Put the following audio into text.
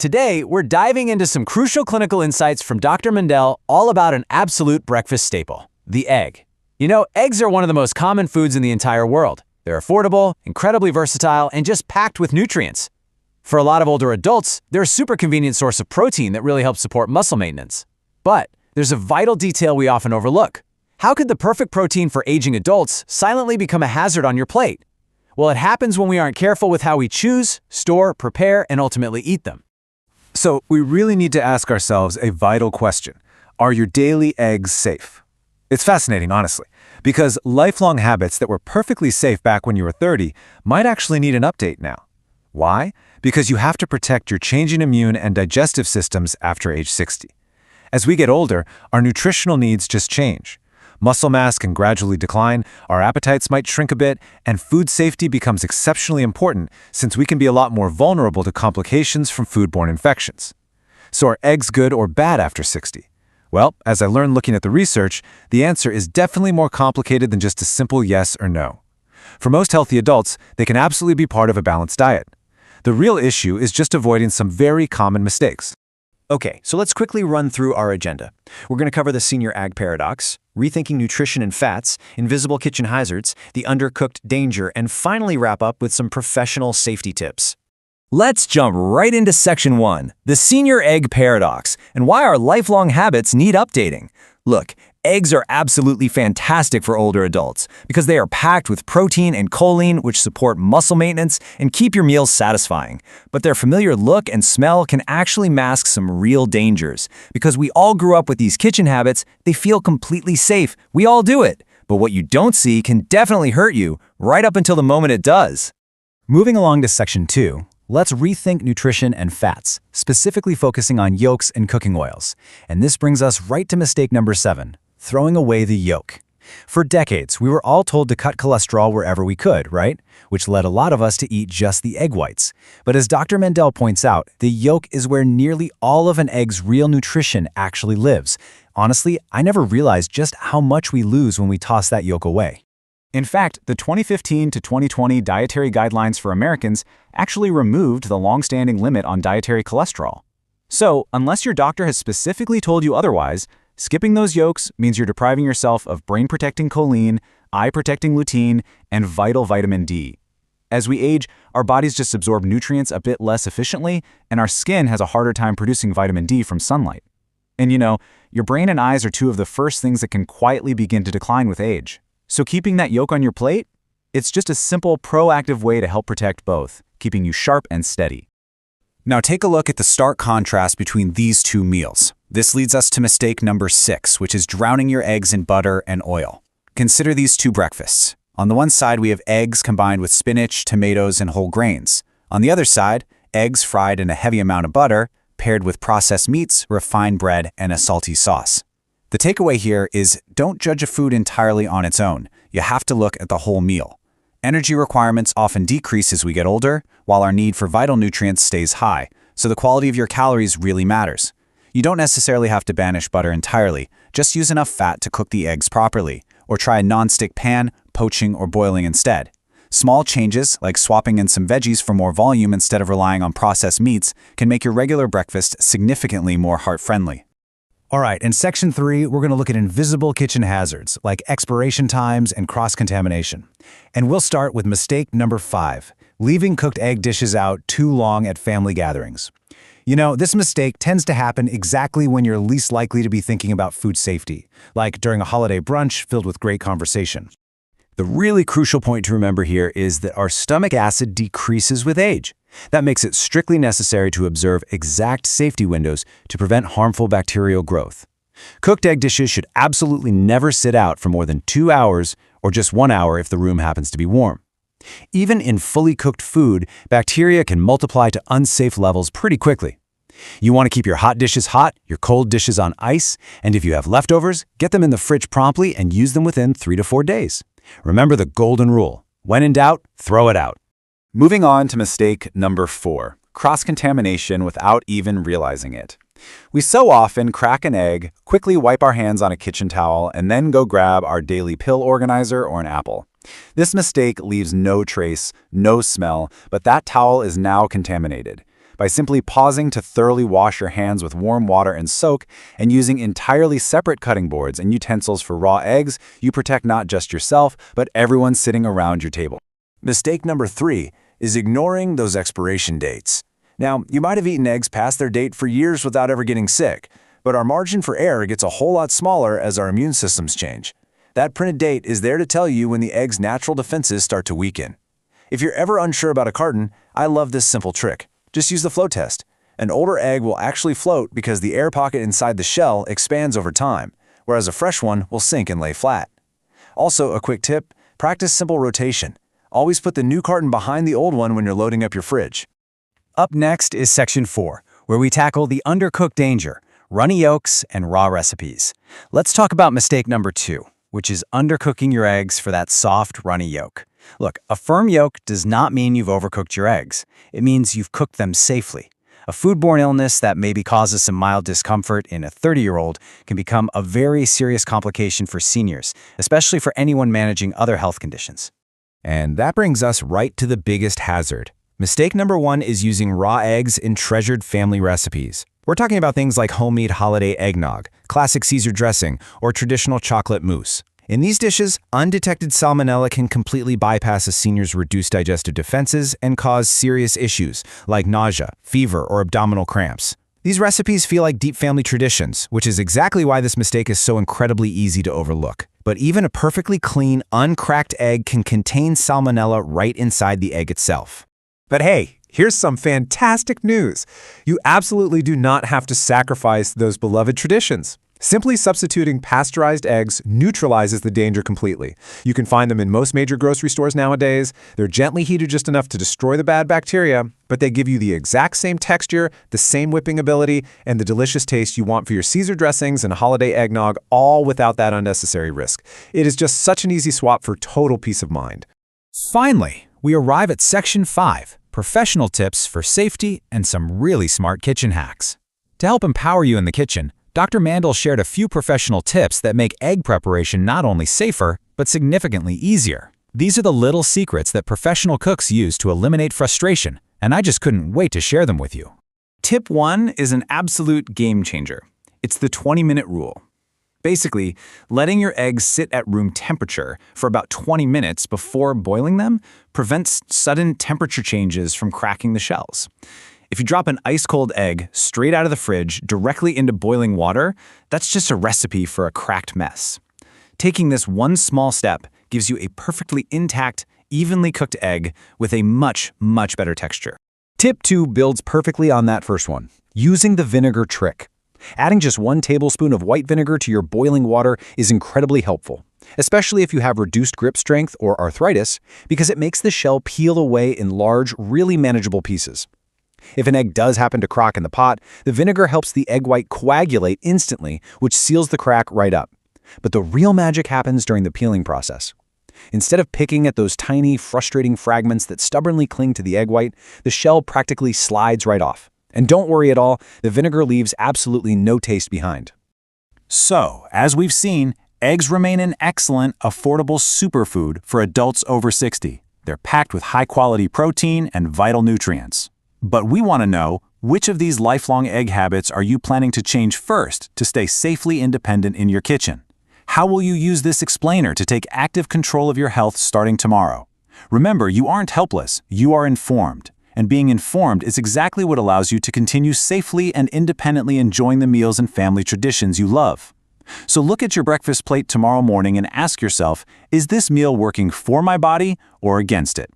Today, we're diving into some crucial clinical insights from Dr. Mendel all about an absolute breakfast staple, the egg. You know, eggs are one of the most common foods in the entire world. They're affordable, incredibly versatile, and just packed with nutrients. For a lot of older adults, they're a super convenient source of protein that really helps support muscle maintenance. But there's a vital detail we often overlook. How could the perfect protein for aging adults silently become a hazard on your plate? Well, it happens when we aren't careful with how we choose, store, prepare, and ultimately eat them. So we really need to ask ourselves a vital question. Are your daily eggs safe? It's fascinating, honestly, because lifelong habits that were perfectly safe back when you were 30 might actually need an update now. Why? Because you have to protect your changing immune and digestive systems after age 60. As we get older, our nutritional needs just change. Muscle mass can gradually decline, our appetites might shrink a bit, and food safety becomes exceptionally important since we can be a lot more vulnerable to complications from foodborne infections. So are eggs good or bad after 60? Well, as I learned looking at the research, the answer is definitely more complicated than just a simple yes or no. For most healthy adults, they can absolutely be part of a balanced diet. The real issue is just avoiding some very common mistakes. Okay, so let's quickly run through our agenda. We're going to cover the senior ag paradox, rethinking nutrition and fats, invisible kitchen hazards, the undercooked danger, and finally wrap up with some professional safety tips. Let's jump right into Section 1, the senior egg paradox, and why our lifelong habits need updating. Look, eggs are absolutely fantastic for older adults because they are packed with protein and choline, which support muscle maintenance and keep your meals satisfying. But their familiar look and smell can actually mask some real dangers. Because we all grew up with these kitchen habits, they feel completely safe. We all do it. But what you don't see can definitely hurt you right up until the moment it does. Moving along to Section 2, let's rethink nutrition and fats, specifically focusing on yolks and cooking oils. And this brings us right to mistake number 7. Throwing away the yolk. For decades, we were all told to cut cholesterol wherever we could, right? Which led a lot of us to eat just the egg whites. But as Dr. Mendel points out, the yolk is where nearly all of an egg's real nutrition actually lives. Honestly, I never realized just how much we lose when we toss that yolk away. In fact, the 2015 to 2020 dietary guidelines for Americans actually removed the long-standing limit on dietary cholesterol. So, unless your doctor has specifically told you otherwise, skipping those yolks means you're depriving yourself of brain-protecting choline, eye-protecting lutein, and vital vitamin D. As we age, our bodies just absorb nutrients a bit less efficiently, and our skin has a harder time producing vitamin D from sunlight. And you know, your brain and eyes are two of the first things that can quietly begin to decline with age. So keeping that yolk on your plate? It's just a simple, proactive way to help protect both, keeping you sharp and steady. Now take a look at the stark contrast between these two meals. This leads us to mistake number 6, which is drowning your eggs in butter and oil. Consider these two breakfasts. On the one side, we have eggs combined with spinach, tomatoes, and whole grains. On the other side, eggs fried in a heavy amount of butter, paired with processed meats, refined bread, and a salty sauce. The takeaway here is don't judge a food entirely on its own. You have to look at the whole meal. Energy requirements often decrease as we get older, while our need for vital nutrients stays high, so the quality of your calories really matters. You don't necessarily have to banish butter entirely, just use enough fat to cook the eggs properly, or try a non-stick pan, poaching, or boiling instead. Small changes, like swapping in some veggies for more volume instead of relying on processed meats, can make your regular breakfast significantly more heart-friendly. All right, in Section 3, we're going to look at invisible kitchen hazards, like expiration times and cross-contamination. And we'll start with mistake number 5, leaving cooked egg dishes out too long at family gatherings. You know, this mistake tends to happen exactly when you're least likely to be thinking about food safety, like during a holiday brunch filled with great conversation. The really crucial point to remember here is that our stomach acid decreases with age. That makes it strictly necessary to observe exact safety windows to prevent harmful bacterial growth. Cooked egg dishes should absolutely never sit out for more than 2 hours or just 1 hour if the room happens to be warm. Even in fully cooked food, bacteria can multiply to unsafe levels pretty quickly. You want to keep your hot dishes hot, your cold dishes on ice, and if you have leftovers, get them in the fridge promptly and use them within 3 to 4 days. Remember the golden rule: when in doubt, throw it out. Moving on to mistake number 4, cross-contamination without even realizing it. We so often crack an egg, quickly wipe our hands on a kitchen towel, and then go grab our daily pill organizer or an apple. This mistake leaves no trace, no smell, but that towel is now contaminated. by simply pausing to thoroughly wash your hands with warm water and soak, and using entirely separate cutting boards and utensils for raw eggs, you protect not just yourself, but everyone sitting around your table. Mistake number 3 is ignoring those expiration dates. Now, you might have eaten eggs past their date for years without ever getting sick, but our margin for error gets a whole lot smaller as our immune systems change. That printed date is there to tell you when the egg's natural defenses start to weaken. If you're ever unsure about a carton, I love this simple trick. Just use the float test. An older egg will actually float because the air pocket inside the shell expands over time, whereas a fresh one will sink and lay flat. Also, a quick tip, practice simple rotation. Always put the new carton behind the old one when you're loading up your fridge. Up next is Section 4, where we tackle the undercooked danger, runny yolks, and raw recipes. Let's talk about mistake number 2, which is undercooking your eggs for that soft, runny yolk. Look, a firm yolk does not mean you've overcooked your eggs. It means you've cooked them safely. A foodborne illness that maybe causes some mild discomfort in a 30-year-old can become a very serious complication for seniors, especially for anyone managing other health conditions. And that brings us right to the biggest hazard. Mistake number 1 is using raw eggs in treasured family recipes. We're talking about things like homemade holiday eggnog, classic Caesar dressing, or traditional chocolate mousse. In these dishes, undetected salmonella can completely bypass a senior's reduced digestive defenses and cause serious issues like nausea, fever, or abdominal cramps. These recipes feel like deep family traditions, which is exactly why this mistake is so incredibly easy to overlook. But even a perfectly clean, uncracked egg can contain salmonella right inside the egg itself. But hey, here's some fantastic news. You absolutely do not have to sacrifice those beloved traditions. Simply substituting pasteurized eggs neutralizes the danger completely. You can find them in most major grocery stores nowadays. They're gently heated just enough to destroy the bad bacteria, but they give you the exact same texture, the same whipping ability, and the delicious taste you want for your Caesar dressings and holiday eggnog, all without that unnecessary risk. It is just such an easy swap for total peace of mind. Finally, we arrive at Section 5, professional tips for safety and some really smart kitchen hacks. To help empower you in the kitchen, Dr. Mandel shared a few professional tips that make egg preparation not only safer, but significantly easier. These are the little secrets that professional cooks use to eliminate frustration, and I just couldn't wait to share them with you. Tip 1 is an absolute game changer. It's the 20-minute rule. Basically, letting your eggs sit at room temperature for about 20 minutes before boiling them prevents sudden temperature changes from cracking the shells. If you drop an ice-cold egg straight out of the fridge directly into boiling water, that's just a recipe for a cracked mess. Taking this one small step gives you a perfectly intact, evenly cooked egg with a much, much better texture. Tip 2 builds perfectly on that first one, using the vinegar trick. Adding just 1 tablespoon of white vinegar to your boiling water is incredibly helpful, especially if you have reduced grip strength or arthritis, because it makes the shell peel away in large, really manageable pieces. If an egg does happen to crack in the pot, the vinegar helps the egg white coagulate instantly, which seals the crack right up. But the real magic happens during the peeling process. Instead of picking at those tiny, frustrating fragments that stubbornly cling to the egg white, the shell practically slides right off. And don't worry at all, the vinegar leaves absolutely no taste behind. So, as we've seen, eggs remain an excellent, affordable superfood for adults over 60. They're packed with high-quality protein and vital nutrients. But we want to know, which of these lifelong egg habits are you planning to change first to stay safely independent in your kitchen? How will you use this explainer to take active control of your health starting tomorrow? Remember, you aren't helpless, you are informed. And being informed is exactly what allows you to continue safely and independently enjoying the meals and family traditions you love. So look at your breakfast plate tomorrow morning and ask yourself, is this meal working for my body or against it?